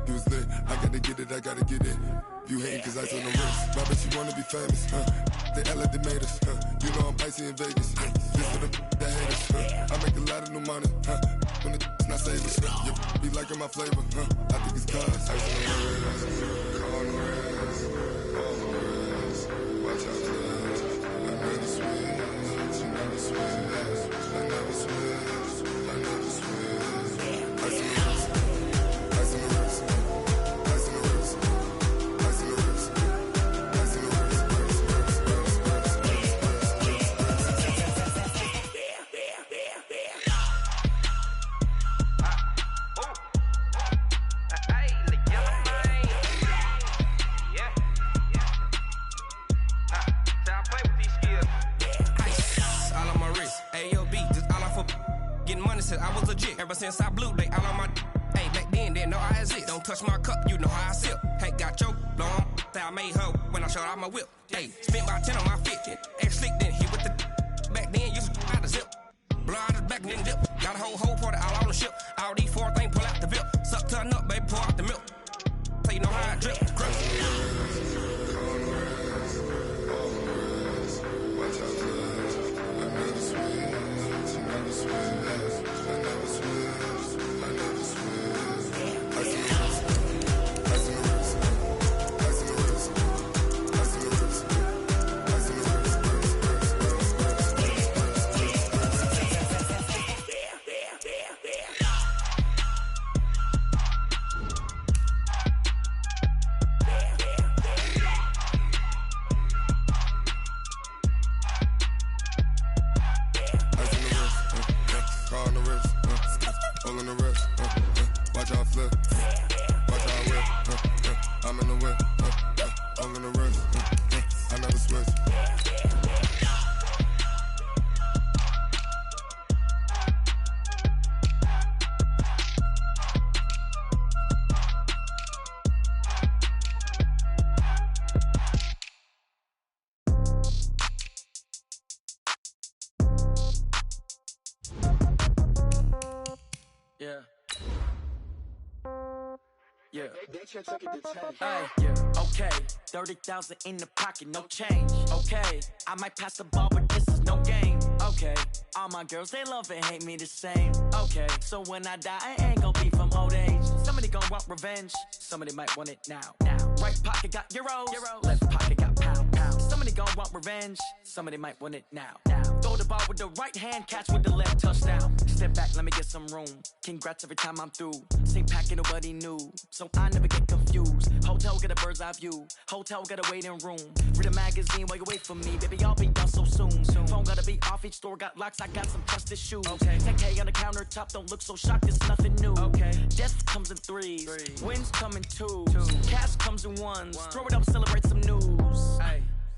You was lit, I gotta get it, I gotta get it. You hating cause I took no risks. My bitch, you wanna be famous, They act like they made us, You know I'm icy in Vegas, This for the that hate us, I make a lot of new money, When it's not savers, You be liking my flavor, I think it's cause ice on the wrist, on the wrist, on the wrist. Watch out, cuz I never switch, you never switch, I never switch, I never switch. Ice on the wrist, ice on the wrist, ice on the wrist, ice on the wrist, ice on the wrist, I was legit. Ever since I blew, they all on my hey, back then, didn't know I exist. Don't touch my cup, you know how I sip. Hey, got your long that I made her when I showed out my whip. Hey, spent about 10 on my fit. Ex slick, then hit with the back then, used to out the zip. Blow out his back, then dip. Got a whole party all on the ship. All these 4 things, pull out the VIP. Suck, turn up, baby, pour out the milk. So you know how I drip. Grip. Okay, 30,000 in the pocket, no change. Okay, I might pass the ball, but this is no game. Okay, all my girls, they love and hate me the same. Okay, so when I die, I ain't gon' be from old age. Somebody gon' want revenge, somebody might want it now. Right pocket got euros, left pocket got pound. Somebody gon' want revenge, somebody might want it now. Throw the ball with the right hand, catch with the left, touchdown. Step back, let me get some room. Congrats every time I'm through. Same packet, nobody knew, so I never get confused. Hotel get a bird's eye view. Hotel got a waiting room. Read a magazine while you wait for me. Baby, I'll be done so soon. Phone gotta be off. Each store got locks. I got some trusted shoes. 10K on the countertop. Don't look so shocked. It's nothing new. Death comes in threes. Wins come in twos. Cash comes in ones. Throw it up, celebrate some news.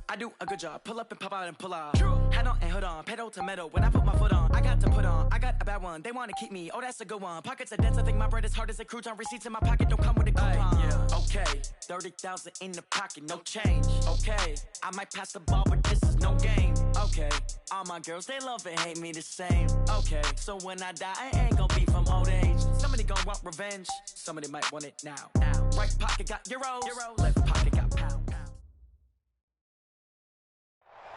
I do a good job. Pull up and pop out and pull out. Head on and hood on. Pedal to metal. When I put my foot on, I got to put on. I got a bad one. They want to keep me. Oh, that's a good one. Pockets are dense. I think my bread is hard as a crouton. Receipts in my pocket don't come with a coupon. Okay, 30,000 in the pocket, no change. Okay, I might pass the ball, but this is no game. Okay, all my girls, they love and hate me the same. Okay, so when I die, I ain't gon' be from old age. Somebody gon' want revenge. Somebody might want it now. Right pocket got euros. Left pocket got pound.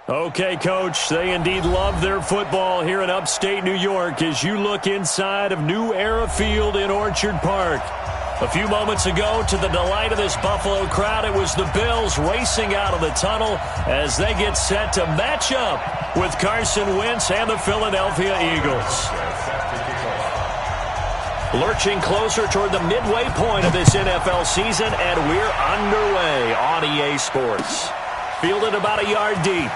Okay, Coach, they indeed love their football here in upstate New York as you look inside of New Era Field in Orchard Park. A few moments ago, to the delight of this Buffalo crowd, it was the Bills racing out of the tunnel as they get set to match up with Carson Wentz and the Philadelphia Eagles. Lurching closer toward the midway point of this NFL season, and we're underway on EA Sports. Fielded about a yard deep.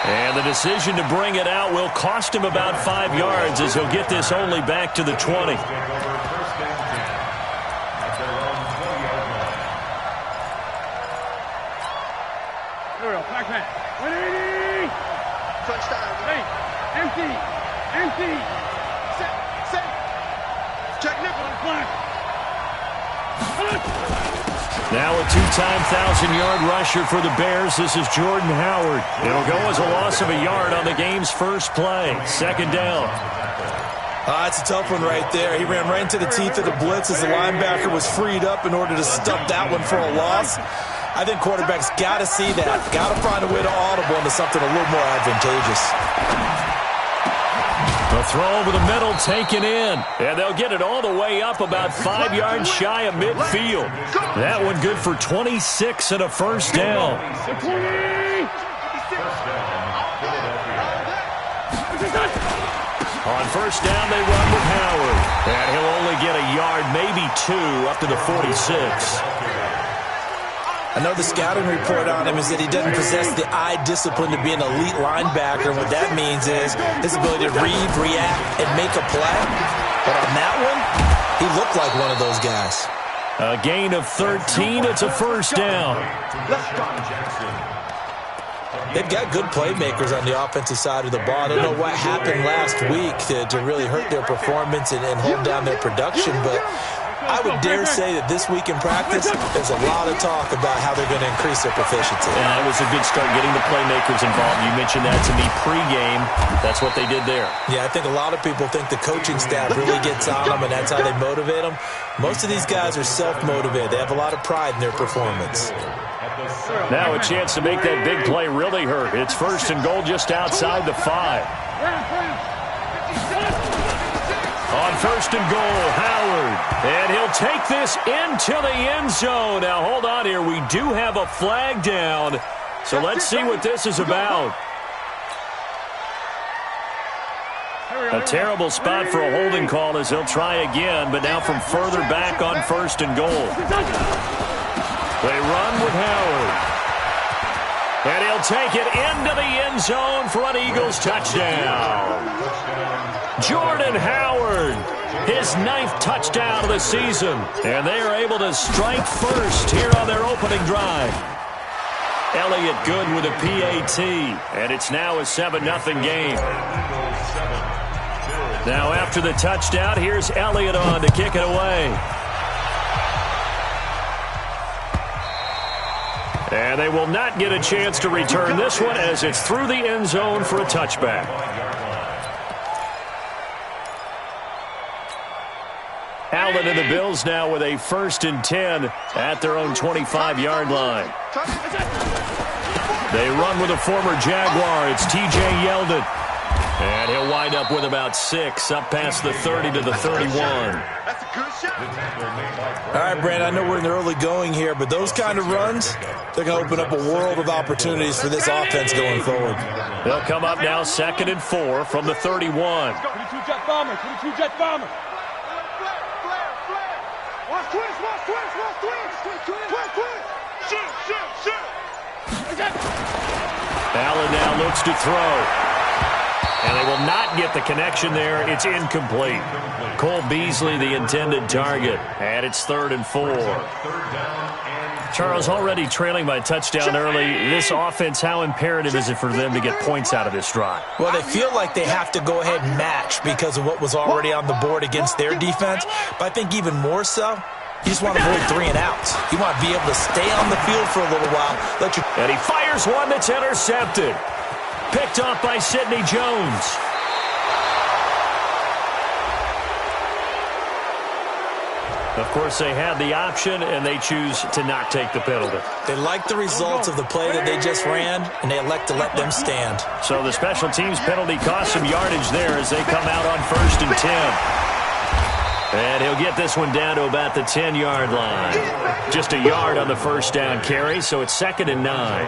And the decision to bring it out will cost him about 5 yards as he'll get this only back to the 20. Back pass. 180. Touchdown. Hey, empty. Set. Check nickel. Flag. Now a two-time 1,000-yard rusher for the Bears. This is Jordan Howard. It'll go as a loss of a yard on the game's first play. Second down. That's a tough one right there. He ran right into the teeth of the blitz as the linebacker was freed up in order to stuff that one for a loss. I think quarterbacks got to see that. Got to find a way to audible into something a little more advantageous. The throw over the middle taken in. And they'll get it all the way up about 5 yards shy of midfield. That one good for 26 and a first down. On first down, they run with Howard. And he'll only get a yard, maybe 2, up to the 46. I know the scouting report on him is that he doesn't possess the eye discipline to be an elite linebacker. And what that means is his ability to read, react, and make a play. But on that one, he looked like one of those guys. A gain of 13. It's a first down. They've got good playmakers on the offensive side of the ball. I don't know what happened last week to really hurt their performance and hold down their production, but I would dare say that this week in practice, there's a lot of talk about how they're going to increase their proficiency. And that was a good start, getting the playmakers involved. You mentioned that to me pregame. That's what they did there. Yeah, I think a lot of people think the coaching staff really gets on them, and that's how they motivate them. Most of these guys are self-motivated. They have a lot of pride in their performance. Now a chance to make that big play really hurt. It's first and goal just outside the 5. On first and goal, Howard. And he'll take this into the end zone. Now, hold on here. We do have a flag down. So let's see what this is about. A terrible spot for a holding call as they'll try again, but now from further back on first and goal. They run with Howard. And he'll take it into the end zone for an Eagles touchdown. Jordan Howard, his 9th touchdown of the season. And they are able to strike first here on their opening drive. Elliott good with a PAT. And it's now a 7-0 game. Now after the touchdown, here's Elliott on to kick it away. And they will not get a chance to return this one as it's through the end zone for a touchback. Allen and the Bills now with a 1st and 10 at their own 25-yard line. They run with a former Jaguar. It's T.J. Yeldon. And he'll wind up with about 6, up past the 30 to the 31. All right, Brand, I know we're in the early going here, but those kind of runs, they're going to open up a world of opportunities for this offense going forward. They'll come up now 2nd and 4 from the 31. 22 jet bomber, 22 jet bomber. Watch twist, watch twist, watch twist. Twist, twist. Shoot. Allen now looks to throw. And they will not get the connection there. It's incomplete. Cole Beasley, the intended target. And it's 3rd and 4. Charles, already trailing by a touchdown early. This offense, how imperative is it for them to get points out of this drive? Well, they feel like they have to go ahead and match because of what was already on the board against their defense. But I think even more so, you just want to avoid 3 and outs. You want to be able to stay on the field for a little while. And he fires one that's intercepted. Picked off by Sidney Jones. Of course, they had the option, and they choose to not take the penalty. They like the results of the play that they just ran, and they elect to let them stand. So the special teams penalty cost some yardage there as they come out on 1st and 10. And he'll get this one down to about the 10-yard line. Just a yard on the first down carry, so it's 2nd and 9.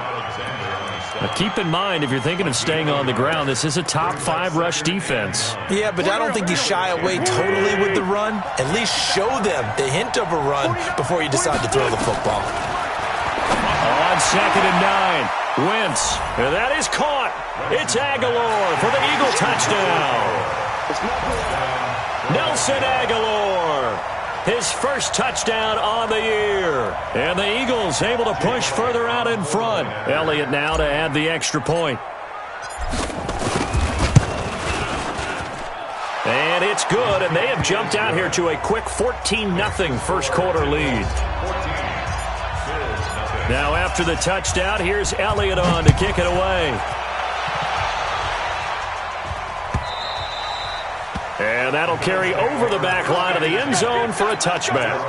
Now keep in mind, if you're thinking of staying on the ground, this is a top 5 rush defense. Yeah, but I don't think you shy away totally with the run. At least show them the hint of a run before you decide to throw the football. On 2nd and 9, Wentz. And that is caught. It's Aguilar for the Eagle touchdown. Nelson Aguilar, his first touchdown on the year. And the Eagles able to push further out in front. Elliott now to add the extra point. And it's good, and they have jumped out here to a quick 14-0 first quarter lead. Now after the touchdown, here's Elliott on to kick it away. And that'll carry over the back line of the end zone for a touchback.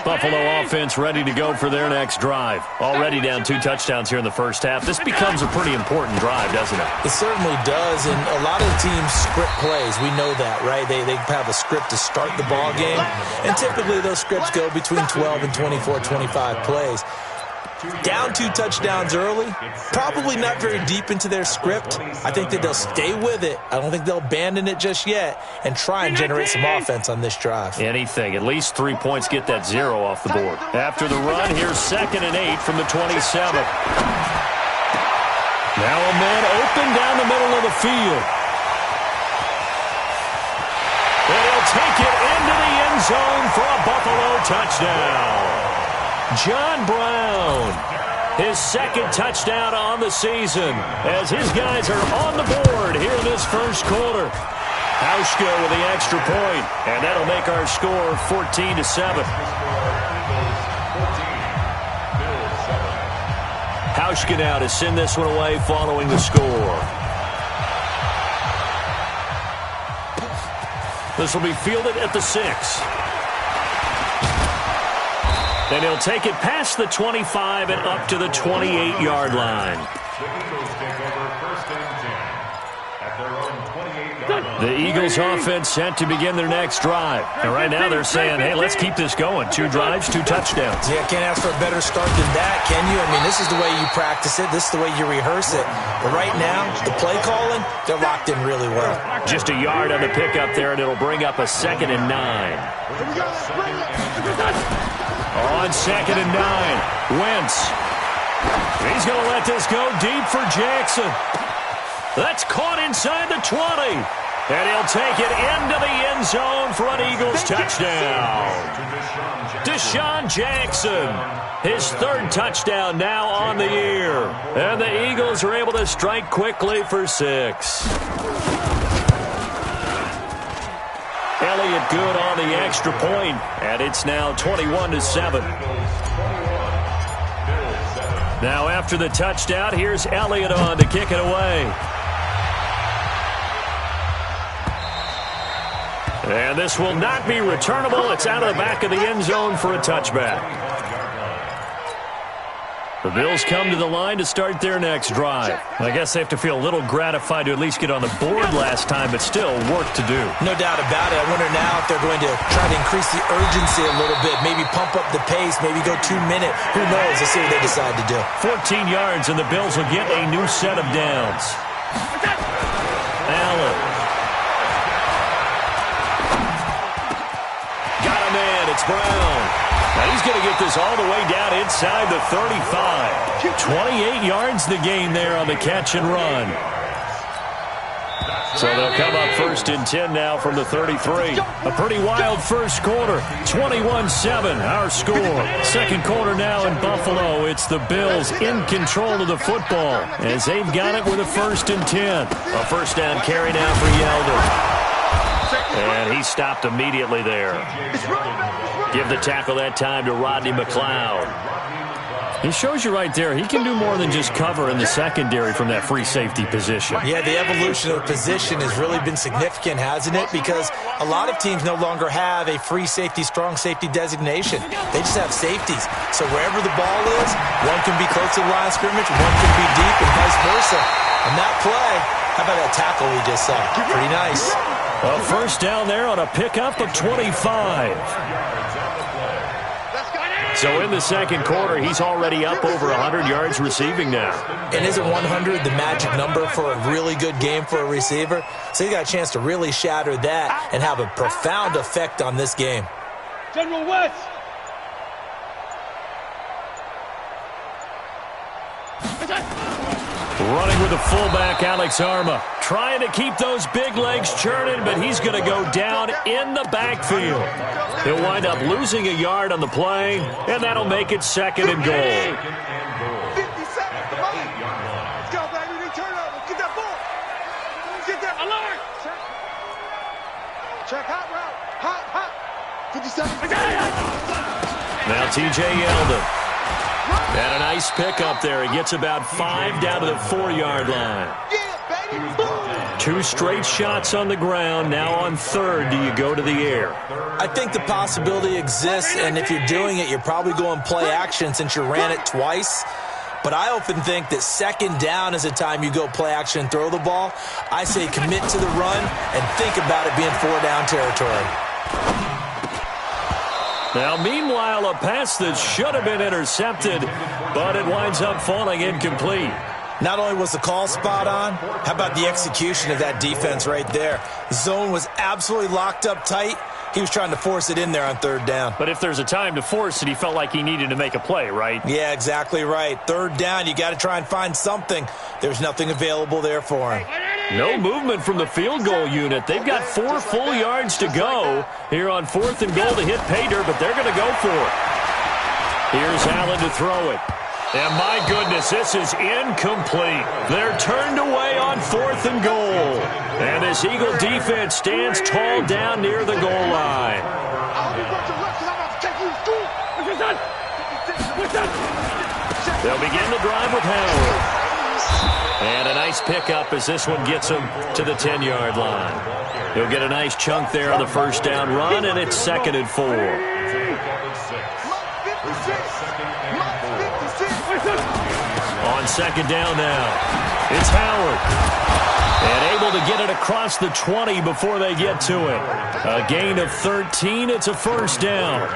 Buffalo offense ready to go for their next drive. Already down 2 touchdowns here in the first half. This becomes a pretty important drive, doesn't it? It certainly does, and a lot of teams script plays. We know that, right? They have a script to start the ball game, and typically those scripts go between 12 and 24, 25 plays. Down 2 touchdowns early, probably not very deep into their script. I think that they'll stay with it. I don't think they'll abandon it just yet and try and generate some offense on this drive. Anything. At least 3 points, get that 0 off the board. After the run, here's 2nd and 8 from the 27. Now a man open down the middle of the field. And he'll take it into the end zone for a Buffalo touchdown. John Brown, his 2nd touchdown on the season, as his guys are on the board here in this first quarter. Hauschka with the extra point, and that'll make our score 14-7. Hauschka now to send this one away following the score. This will be fielded at the 6. Then he'll take it past the 25 and up to the 28-yard line. The Eagles offense set to begin their next drive. And right now they're saying, hey, let's keep this going. 2 drives, 2 touchdowns. Yeah, can't ask for a better start than that, can you? I mean, this is the way you practice it. This is the way you rehearse it. But right now, the play calling, they're locked in really well. Just a yard on the pickup there, and it'll bring up a 2nd and 9. On 2nd and 9, Wentz. He's going to let this go deep for Jackson. That's caught inside the 20. And he'll take it into the end zone for an Eagles touchdown. Deshaun Jackson, his 3rd touchdown now on the year. And the Eagles are able to strike quickly for 6. Elliott good on the extra point, and it's now 21-7. Now after the touchdown, here's Elliott on to kick it away. And this will not be returnable. It's out of the back of the end zone for a touchback. The Bills come to the line to start their next drive. I guess they have to feel a little gratified to at least get on the board last time, but still work to do. No doubt about it. I wonder now if they're going to try to increase the urgency a little bit, maybe pump up the pace, maybe go 2-minute. Who knows? Let's see what they decide to do. 14 yards, and the Bills will get a new set of downs. Allen. Got a man. It's Brown. Now he's going to get this all the way down inside the 35. 28 yards the gain there on the catch and run. So they'll come up 1st and 10 now from the 33. A pretty wild first quarter. 21-7, our score. 2nd quarter now in Buffalo. It's the Bills in control of the football as they've got it with a 1st and 10. A first down carry now for Yeldon. And he stopped immediately there. Give the tackle that time to Rodney McLeod. He shows you right there, he can do more than just cover in the secondary from that free safety position. Yeah, the evolution of the position has really been significant, hasn't it? Because a lot of teams no longer have a free safety, strong safety designation. They just have safeties. So wherever the ball is, one can be close to the line of scrimmage, one can be deep, and vice versa. On that play, how about that tackle we just saw? Pretty nice. A first down there on a pickup of 25. So in the 2nd quarter, he's already up over 100 yards receiving now. And isn't 100 the magic number for a really good game for a receiver? So he got a chance to really shatter that and have a profound effect on this game. General West. Running with the fullback, Alex Arma. Trying to keep those big legs churning, but he's going to go down in the backfield. He'll wind up losing a yard on the play, and that'll make it 2nd and goal. 50 seconds. Come on. Let's go, baby. We turn over. Get that ball. Get that alert. Check hot route. Hot. 50 seconds. Now T.J. Yeldon. And a nice pickup there. He gets about 5 down to the 4-yard line. 2 straight shots on the ground. Now on third, do you go to the air? I think the possibility exists, and if you're doing it, you're probably going play action since you ran it twice. But I often think that second down is a time you go play action and throw the ball. I say commit to the run and think about it being 4-down territory. Now, meanwhile, a pass that should have been intercepted, but it winds up falling incomplete. Not only was the call spot on, how about the execution of that defense right there? The zone was absolutely locked up tight. He was trying to force it in there on third down. But if there's a time to force it, he felt like he needed to make a play, right? Yeah, exactly right. Third down, you got to try and find something. There's nothing available there for him. No movement from the field goal unit. They've got 4 full yards to go here on 4th and goal to hit pay dirt, but they're going to go for it. Here's Allen to throw it. And my goodness, this is incomplete. They're turned away on 4th and goal. And this Eagle defense stands tall down near the goal line. They'll begin the drive with Howard. And a nice pickup as this one gets him to the 10-yard line. He'll get a nice chunk there on the first down run, and it's 2nd and 4. On second down now, it's Howard. And able to get it across the 20 before they get to it. A gain of 13. It's a first down.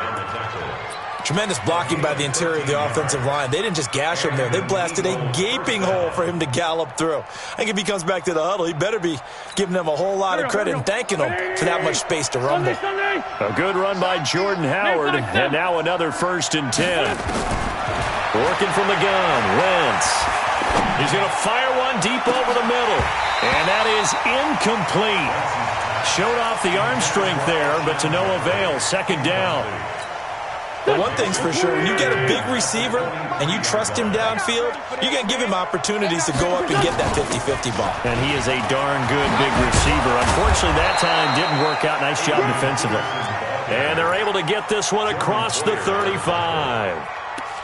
Tremendous blocking by the interior of the offensive line. They didn't just gash him there. They blasted a gaping hole for him to gallop through. I think if he comes back to the huddle, he better be giving them a whole lot of credit and thanking them for that much space to rumble. A good run by Jordan Howard, and now another 1st and 10. Working from the gun, Wentz. He's going to fire one deep over the middle, and that is incomplete. Showed off the arm strength there, but to no avail. Second down. But one thing's for sure, when you get a big receiver and you trust him downfield, you're going to give him opportunities to go up and get that 50-50 ball. And he is a darn good big receiver. Unfortunately, that time didn't work out. Nice job defensively. And they're able to get this one across the 35.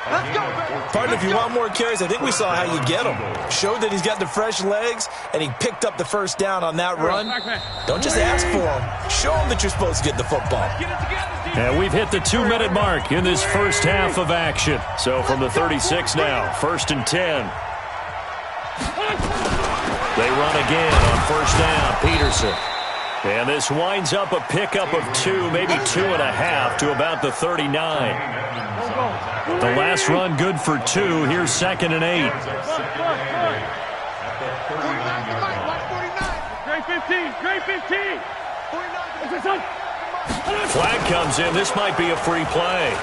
Partner, if you want more carries, I think we saw how you get him. Showed that he's got the fresh legs, and he picked up the first down on that run. Don't just ask for him. Show him that you're supposed to get the football. And we've hit the 2-minute mark in this first half of action. So from the 36 now, 1st and 10. They run again on first down, Peterson. And this winds up a pickup of 2, maybe 2.5 to about the 39. The last run good for 2. Here's 2nd and 8. Great 15. Great 15. Flag comes in. This might be a free play.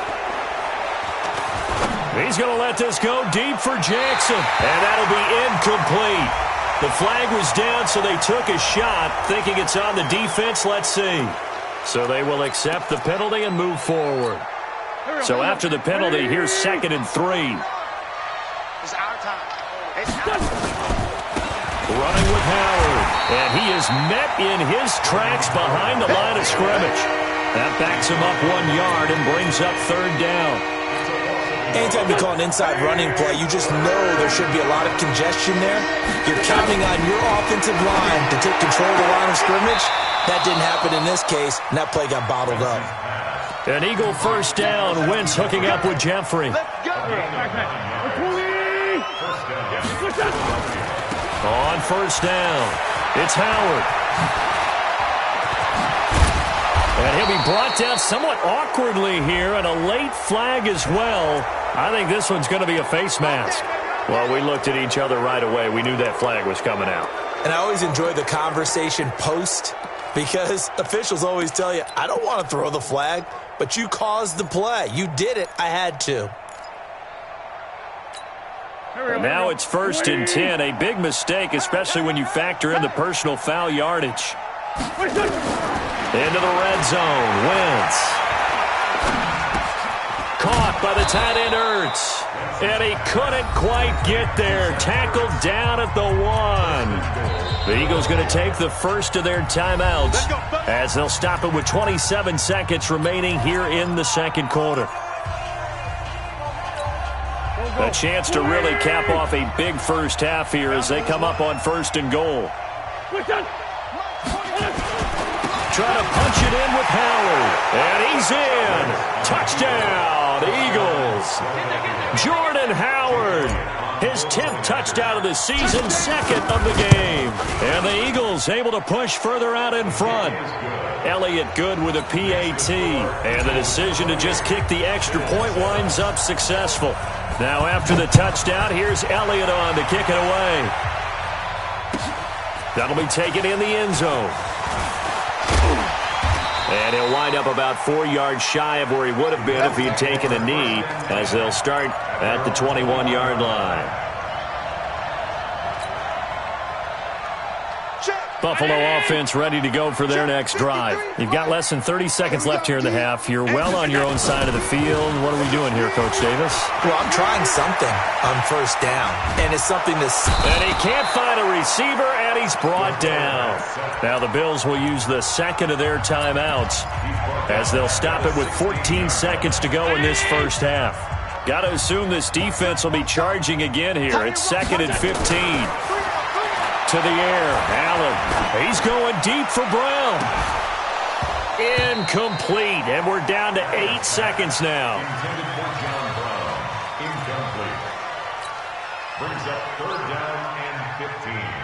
He's going to let this go deep for Jackson. And that'll be incomplete. The flag was down, so they took a shot, thinking it's on the defense. Let's see. So they will accept the penalty and move forward. So after the penalty, here's 2nd and 3. It's our time. It's our time. Running with Howard. And he is met in his tracks behind the line of scrimmage. That backs him up 1 yard and brings up 3rd down. Anytime you call an inside running play, you just know there should be a lot of congestion there. You're counting on your offensive line to take control of the line of scrimmage. That didn't happen in this case, and that play got bottled up. An Eagle first down. Wentz hooking up with Jeffrey. On first down, it's Howard. And he'll be brought down somewhat awkwardly here, and a late flag as well. I think this one's going to be a face mask. Well, we looked at each other right away. We knew that flag was coming out. And I always enjoy the conversation post, because officials always tell you, I don't want to throw the flag, but you caused the play. You did it. I had to. And now it's 1st and 10. A big mistake, especially when you factor in the personal foul yardage. Into the red zone. Wentz. Caught by the tight end, Ertz. And he couldn't quite get there. Tackled down at the 1. The Eagles going to take the first of their timeouts as they'll stop it with 27 seconds remaining here in the second quarter. A chance to really cap off a big first half here as they come up on 1st and goal. Trying to punch it in with Howard. And he's in. Touchdown, Eagles. Jordan Howard. His 10th touchdown of the season, 2nd of the game. And the Eagles able to push further out in front. Elliott good with a PAT. And the decision to just kick the extra point winds up successful. Now after the touchdown, here's Elliott on to kick it away. That'll be taken in the end zone. And he'll wind up about 4 yards shy of where he would have been if he had taken a knee, as they'll start at the 21-yard line. Buffalo offense ready to go for their next drive. You've got less than 30 seconds left here in the half. You're well on your own side of the field. What are we doing here, Coach Davis? Well, I'm trying something on first down, and it's something that's... And he can't find a receiver, and he's brought down. Now the Bills will use the second of their timeouts, as they'll stop it with 14 seconds to go in this first half. Got to assume this defense will be charging again here. It's 2nd and 15. To the air, Allen. He's going deep for Brown. Incomplete, and we're down to 8 seconds now. Intended for John Brown. Incomplete. Brings up 3rd down and 15.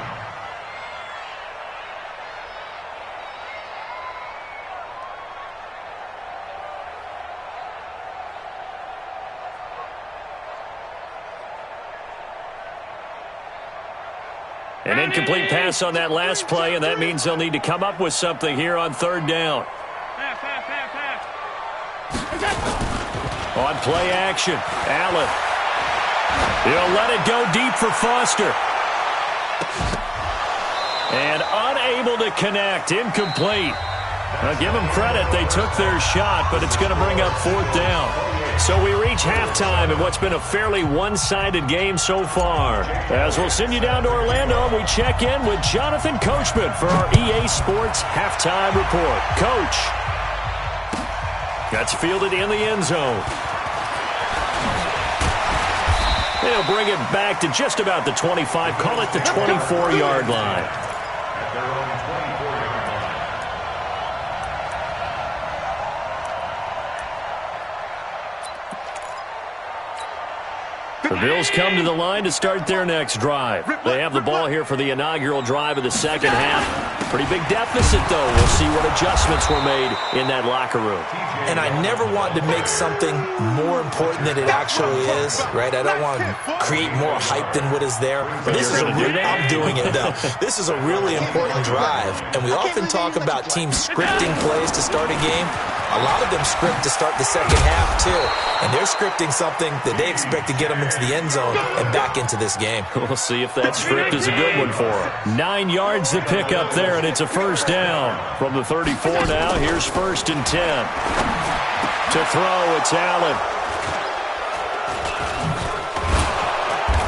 An incomplete pass on that last play, and that means they'll need to come up with something here on 3rd down. On play action, Allen. He'll let it go deep for Foster. And unable to connect, incomplete. Now give them credit, they took their shot, but it's going to bring up 4th down. So we reach halftime in what's been a fairly one-sided game so far. As we'll send you down to Orlando, we check in with Jonathan Coachman for our EA Sports Halftime Report. Coach. That's fielded in the end zone. They'll bring it back to just about the 25, call it the 24-yard line. At their own 24-yard line. The Bills come to the line to start their next drive. They have the ball here for the inaugural drive of the second half. Pretty big deficit, though. We'll see what adjustments were made in that locker room. And I never want to make something more important than it actually is, right? I don't want to create more hype than what is there. This is I'm doing it, though. This is a really important drive, and we often talk about teams scripting plays to start a game. A lot of them script to start the second half, too. And they're scripting something that they expect to get them into the end zone and back into this game. We'll see if that script is a good one for them. 9 yards to pick up there, and it's a first down. From the 34 now, here's 1st and 10. To throw, it's Allen.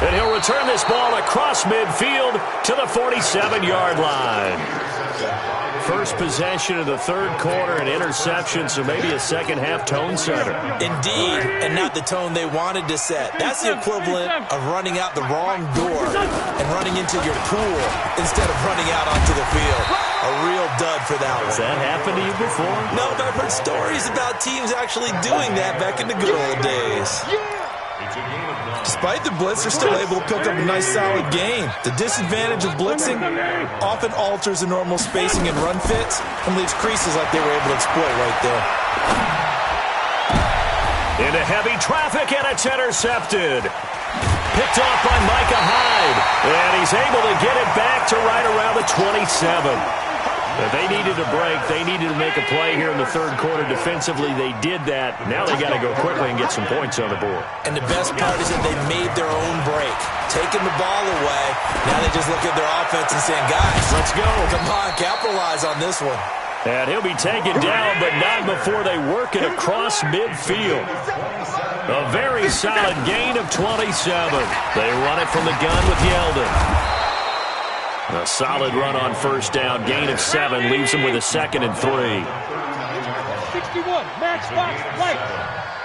And he'll return this ball across midfield to the 47-yard line. First possession of the 3rd quarter, an interception, so maybe a second-half tone setter. Indeed, and not the tone they wanted to set. That's the equivalent of running out the wrong door and running into your pool instead of running out onto the field. A real dud for that one. Has that happened to you before? No, but I've heard stories about teams actually doing that back in the good old days. Despite the blitz, they're still able to pick up a nice, solid gain. The disadvantage of blitzing often alters the normal spacing and run fits and leaves creases like they were able to exploit right there. Into heavy traffic, and it's intercepted. Picked off by Micah Hyde, and he's able to get it back to right around the 27. If they needed a break, they needed to make a play here in the 3rd quarter defensively. They did that. Now they got to go quickly and get some points on the board. And the best part is that they made their own break, taking the ball away. Now they just look at their offense and saying, guys, let's go. Come on, capitalize on this one. And he'll be taken down, but not before they work it across midfield. A very solid gain of 27. They run it from the gun with Yeldon. A solid run on first down, gain of 7, leaves them with a 2nd and 3. 61, max box, right.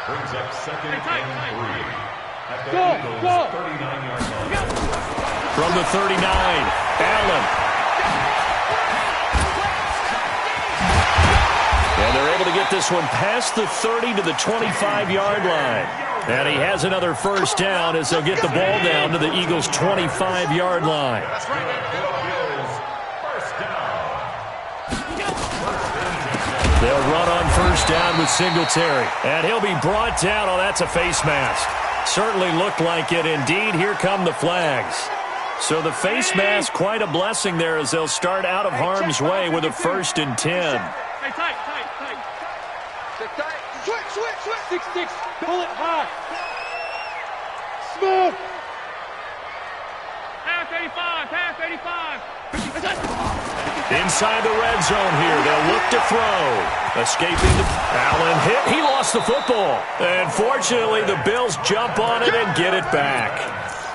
Brings up 2nd and 3. Go. From From the 39, Allen. And they're able to get this one past the 30 to the 25-yard line. And he has another first down as they'll get the ball down to the Eagles' 25-yard line. They'll run on first down with Singletary. And he'll be brought down. Oh, that's a face mask. Certainly looked like it. Indeed, here come the flags. So the face mask, quite a blessing there as they'll start out of harm's way with a 1st and 10. Hey, tight. Switch. 6. Pull it high. Smooth. Pass 85. Inside the red zone here. They'll look to throw. Escaping the Allen hit. He lost the football. And fortunately, the Bills jump on it and get it back.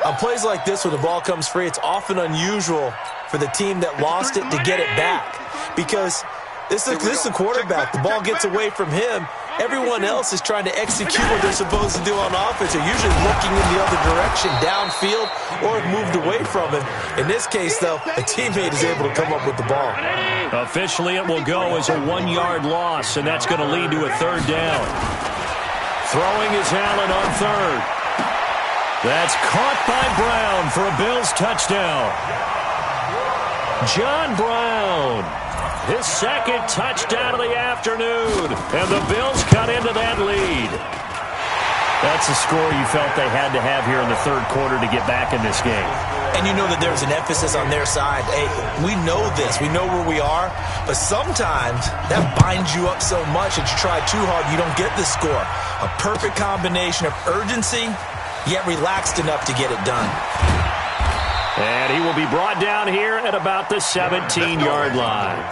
On plays like this when the ball comes free, it's often unusual for the team that lost it to get it back. Because this is the quarterback. The ball gets away from him. Everyone else is trying to execute what they're supposed to do on offense. They're usually looking in the other direction, downfield, or have moved away from him. In this case, though, a teammate is able to come up with the ball. Officially, it will go as a 1-yard loss, and that's going to lead to a 3rd down. Throwing is Allen on 3rd. That's caught by Brown for a Bills touchdown. John Brown, his 2nd touchdown of the afternoon, and the Bills cut into that lead. That's a score you felt they had to have here in the 3rd quarter to get back in this game. And you know that there's an emphasis on their side. Hey, we know this. We know where we are. But sometimes that binds you up so much that you try too hard, you don't get the score. A perfect combination of urgency, yet relaxed enough to get it done. And he will be brought down here at about the 17-yard line.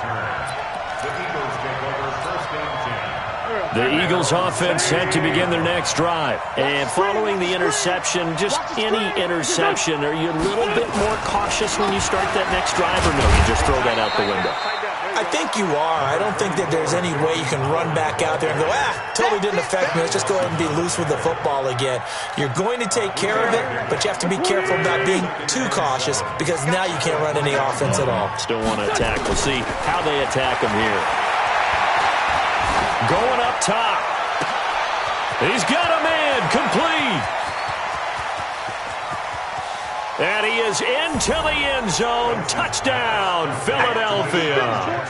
The Eagles offense set to begin their next drive. And following the interception, just any interception, are you a little bit more cautious when you start that next drive, or no, you just throw that out the window? I think you are. I don't think that there's any way you can run back out there and go, totally didn't affect me. Let's just go ahead and be loose with the football again. You're going to take care of it, but you have to be careful about being too cautious because now you can't run any offense at all. Still want to attack. We'll see how they attack him here. Going up top. He's got a man complete. And he is into the end zone. Touchdown, Philadelphia.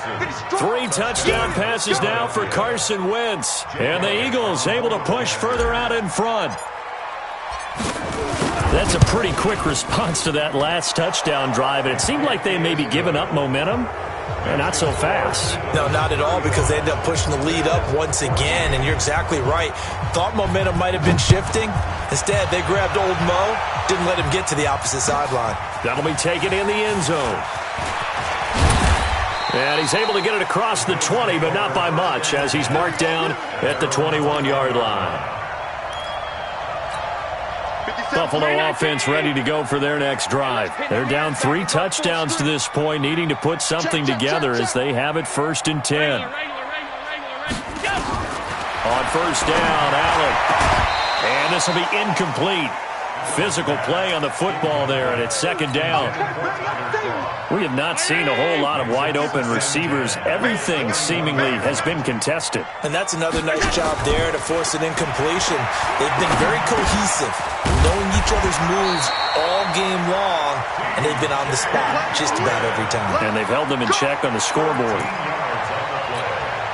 3 touchdown passes now for Carson Wentz. And the Eagles able to push further out in front. That's a pretty quick response to that last touchdown drive. And it seemed like they may be giving up momentum. Not so fast. No, not at all, because they end up pushing the lead up once again, and you're exactly right. Thought momentum might have been shifting. Instead, they grabbed old Mo, didn't let him get to the opposite sideline. That'll be taken in the end zone. And he's able to get it across the 20, but not by much, as he's marked down at the 21-yard line. Buffalo offense ready to go for their next drive. They're down 3 touchdowns to this point, needing to put something together as they have it 1st and 10. On first down, Allen. And this will be incomplete. Physical play on the football there, and it's 2nd down. We have not seen a whole lot of wide-open receivers. Everything seemingly has been contested. And that's another nice job there to force an incompletion. They've been very cohesive, knowing each other's moves all game long, and they've been on the spot just about every time. And they've held them in check on the scoreboard.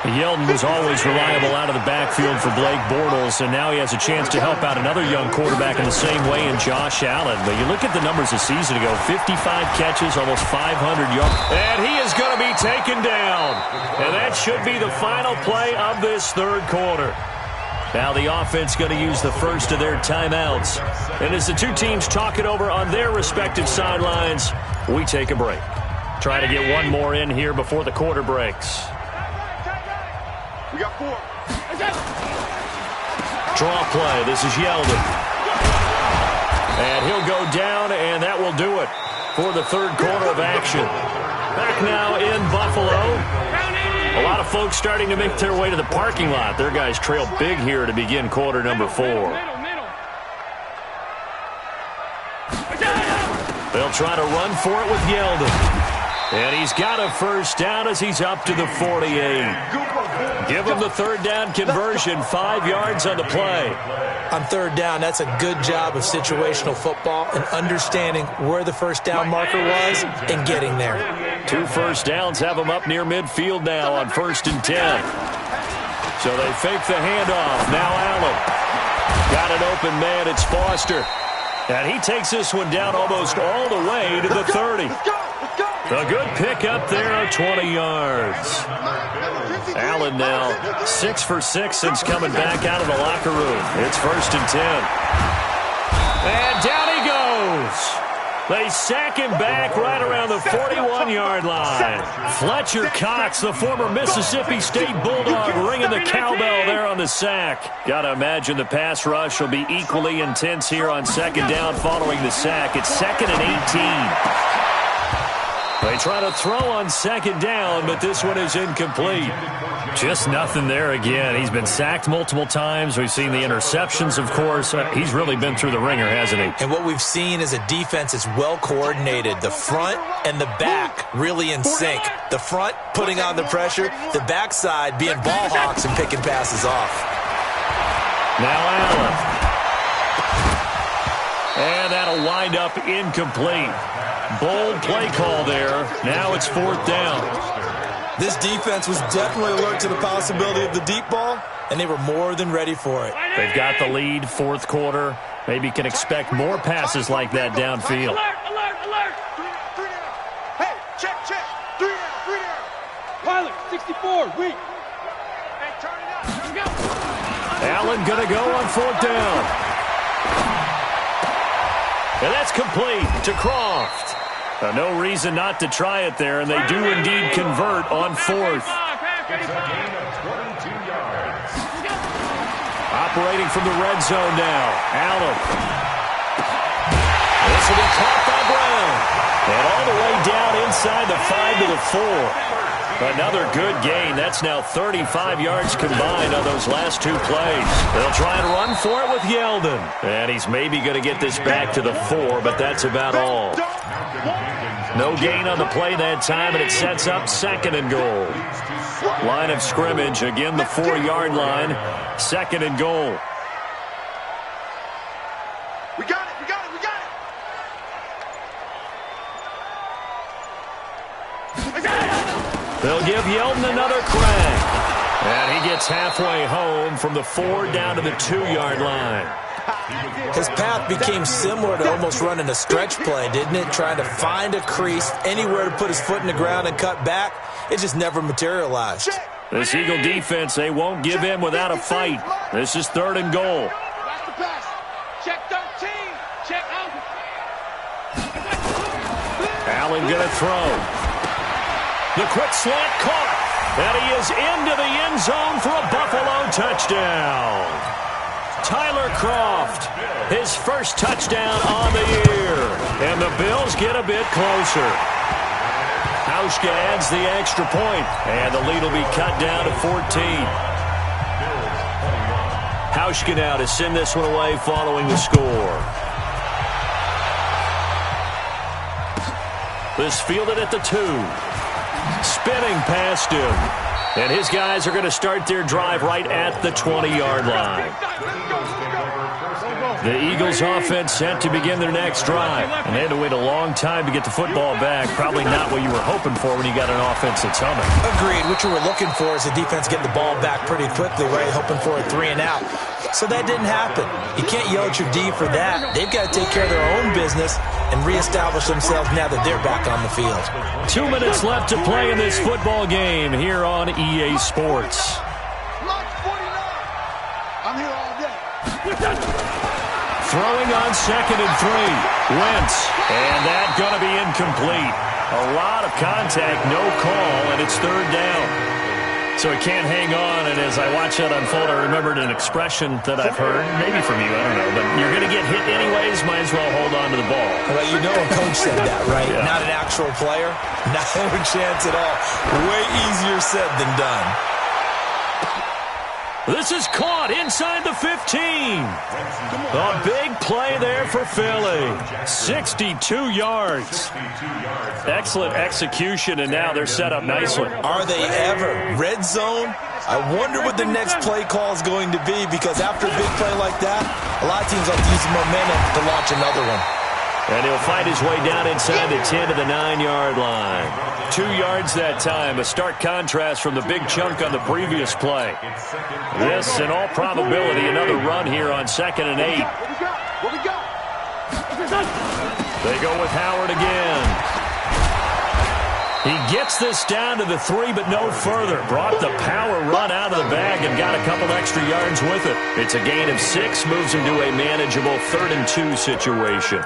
Yeldon was always reliable out of the backfield for Blake Bortles, and now he has a chance to help out another young quarterback in the same way in Josh Allen. But you look at the numbers a season ago, 55 catches, almost 500 yards. And he is going to be taken down. And that should be the final play of this 3rd quarter. Now the offense going to use the first of their timeouts. And as the 2 teams talk it over on their respective sidelines, we take a break. Try to get one more in here before the quarter breaks. We got 4. Draw play. This is Yeldon. And he'll go down, and that will do it for the 3rd quarter of action. Back now in Buffalo. A lot of folks starting to make their way to the parking lot. Their guys trail big here to begin quarter number 4. They'll try to run for it with Yeldon. And he's got a first down as he's up to the 48. Give him the third down conversion, 5 yards on the play. On third down, that's a good job of situational football and understanding where the first down marker was and getting there. 2 first downs have him up near midfield now on 1st and 10. So they fake the handoff. Now Allen. Got an open man. It's Foster. And he takes this one down almost all the way to the 30. A good pickup there, 20 yards. Allen now 6 for 6 since coming back out of the locker room. It's 1st and 10. And down he goes. They sack him back right around the 41-yard line. Fletcher Cox, the former Mississippi State Bulldog, ringing the cowbell there on the sack. Got to imagine the pass rush will be equally intense here on 2nd down following the sack. It's 2nd and 18. They try to throw on 2nd down, but this one is incomplete. Just nothing there again. He's been sacked multiple times. We've seen the interceptions, of course. He's really been through the ringer, hasn't he? And what we've seen is a defense that's well coordinated. The front and the back really in sync. The front putting on the pressure. The backside being ball hawks and picking passes off. Now Allen. And that'll wind up incomplete. Bold play call there. Now it's 4th down. This defense was definitely alert to the possibility of the deep ball, and they were more than ready for it. They've got the lead, 4th quarter. Maybe can expect more passes like that downfield. Alert! 3 down. Hey, check. 3 down. Pilot, 64, weak. Hey, turn it up. Here we go. Allen gonna go on 4th down. And that's complete to Croft. No reason not to try it there, and they do indeed convert on 4th. Operating from the red zone now. Allen. This will be caught by Brown. And all the way down inside the 5 to the 4. Another good gain. That's now 35 yards combined on those last 2 plays. They'll try and run for it with Yeldon. And he's maybe going to get this back to the 4, but that's about all. No gain on the play that time, and it sets up 2nd and goal. Line of scrimmage, again the 4-yard line. 2nd and goal. We got it. They'll give Yeldon another crack. And he gets halfway home from the 4 down to the 2-yard line. His path became similar to almost running a stretch play, didn't it? Trying to find a crease, anywhere to put his foot in the ground and cut back. It just never materialized. This Eagle defense, they won't give in without a fight. This is 3rd and goal. That's the pass. Check 13. Check out. Allen gonna throw. The quick slant caught. And he is into the end zone for a Buffalo touchdown. Tyler Croft, his first touchdown on the year. And the Bills get a bit closer. Hauschka adds the extra point, and the lead will be cut down to 14. Hauschka now to send this one away following the score. This fielded at the 2. Spinning past him. And his guys are going to start their drive right at the 20-yard line. The Eagles offense set to begin their next drive. And they had to wait a long time to get the football back. Probably not what you were hoping for when you got an offense that's humming. Agreed. What you were looking for is the defense getting the ball back pretty quickly, right? Hoping for a 3 and out. So that didn't happen. You can't yell at your D for that. They've got to take care of their own business and reestablish themselves now that they're back on the field. 2 minutes left to play in this football game here on EA Sports. Block 49. I'm here all day. Throwing on 2nd and 3. Wentz. And that going to be incomplete. A lot of contact, no call, and it's 3rd down. So he can't hang on, and as I watch that unfold, I remembered an expression that I've heard, maybe from you, I don't know, but you're going to get hit anyways, might as well hold on to the ball. Well, you know a coach said that, right? Yeah. Not an actual player. No chance at all. Way easier said than done. This is caught inside the 15. A big play there for Philly. 62 yards. Excellent execution, and now they're set up nicely. Are they ever? Red zone? I wonder what the next play call is going to be, because after a big play like that, a lot of teams like to use momentum to launch another one. And he'll find his way down inside the 10 to the 9-yard line. 2 yards that time, a stark contrast from the big chunk on the previous play. This, in all probability, another run here on 2nd and 8. They go with Howard again. He gets this down to the 3, but no further. Brought the power run out of the bag and got a couple extra yards with it. It's a gain of 6, moves him to a manageable 3rd and 2 situation.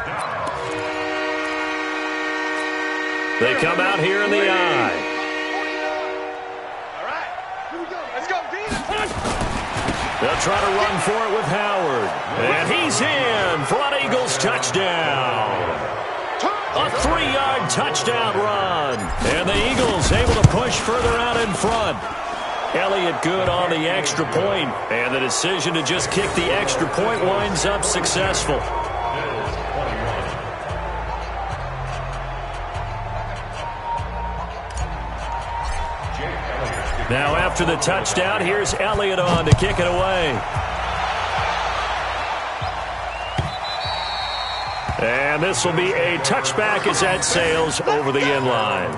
They come out here in the eye. All right, here we go. Let's go, They'll try to run for it with Howard. And he's in. Front Eagles touchdown. A 3-yard touchdown run. And the Eagles able to push further out in front. Elliott good on the extra point. And the decision to just kick the extra point winds up successful. Now after the touchdown, here's Elliott on to kick it away. And this will be a touchback as that sails over the end line.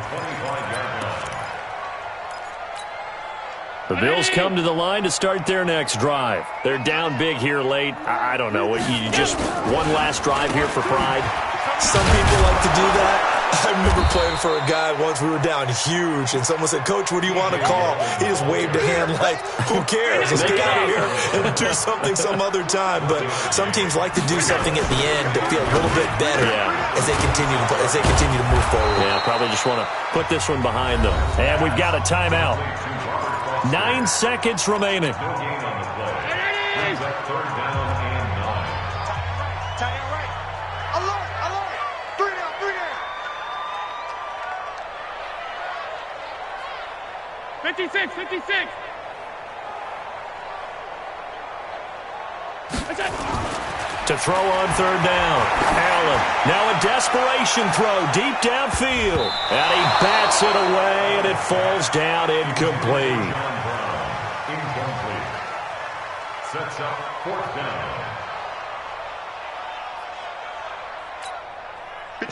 The Bills come to the line to start their next drive. They're down big here late. I don't know. You just one last drive here for pride? Some people like to do that. I remember playing for a guy once. We were down huge, and someone said, "Coach, what do you want to call?" He just waved a hand like, "Who cares? Let's get out of here and do something some other time." But some teams like to do something at the end to feel a little bit better as they continue to move forward. Yeah, probably just want to put this one behind them. And we've got a timeout. 9 seconds remaining. Fifty-six. To throw on 3rd down. Allen. Now a desperation throw deep downfield. And he bats it away, and it falls down incomplete. Incomplete. Sets up 4th down.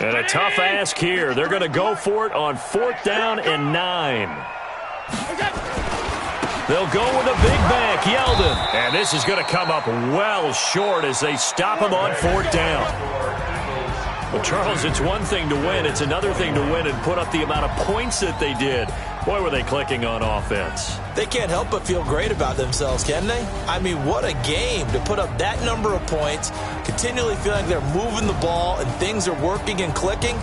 And a tough ask here. They're going to go for it on 4th down and 9. They'll go with a big back, Yeldon. And this is going to come up well short as they stop him on 4th down. Well, Charles, it's one thing to win. It's another thing to win and put up the amount of points that they did. Boy, were they clicking on offense. They can't help but feel great about themselves, can they? I mean, what a game to put up that number of points, continually feeling like they're moving the ball and things are working and clicking.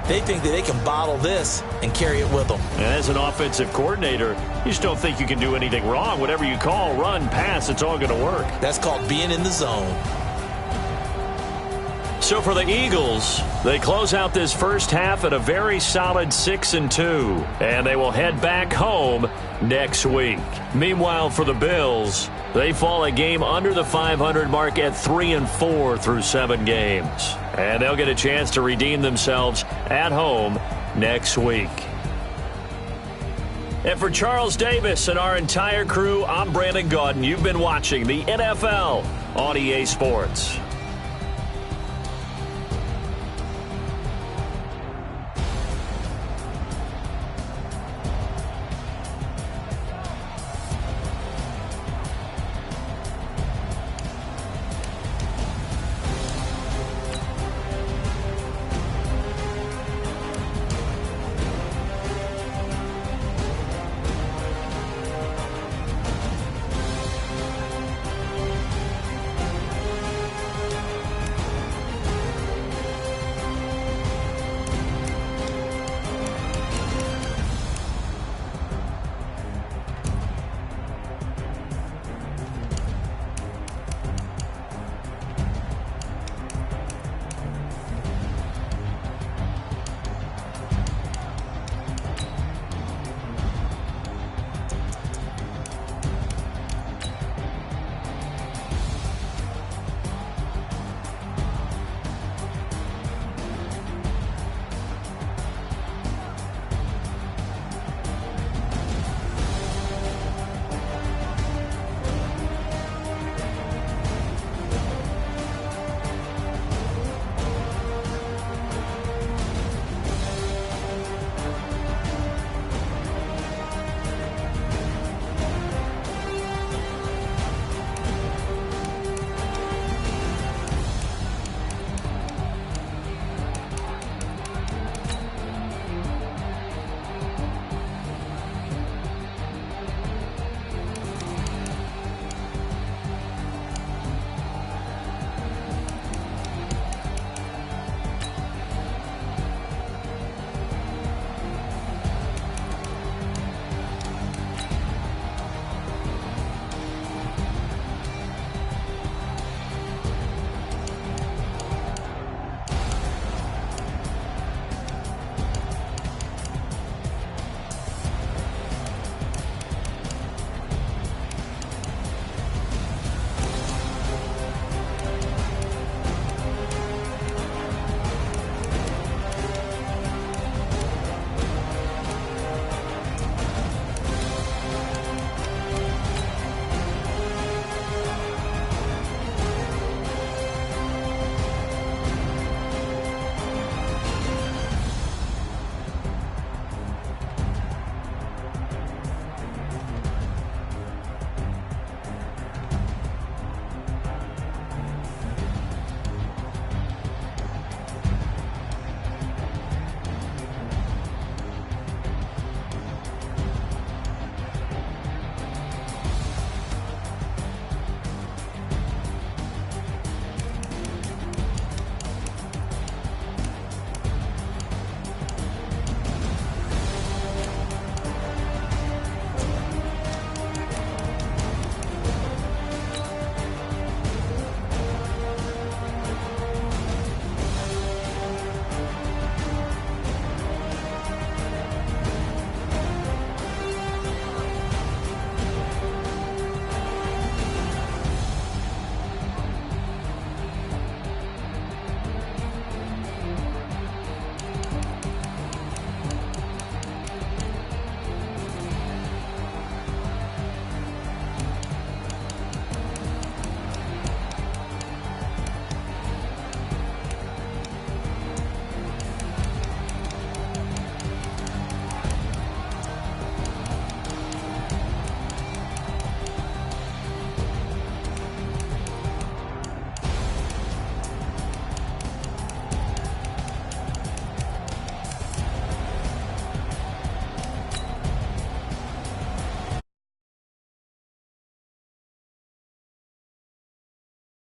They think that they can bottle this and carry it with them. And as an offensive coordinator, you just don't think you can do anything wrong. Whatever you call, run, pass, it's all going to work. That's called being in the zone. So for the Eagles, they close out this first half at a very solid 6-2, and they will head back home next week. Meanwhile, for the Bills, they fall a game under the 500 mark at 3-4 through 7 games. And they'll get a chance to redeem themselves at home next week. And for Charles Davis and our entire crew, I'm Brandon Gaudin. You've been watching the NFL on EA Sports.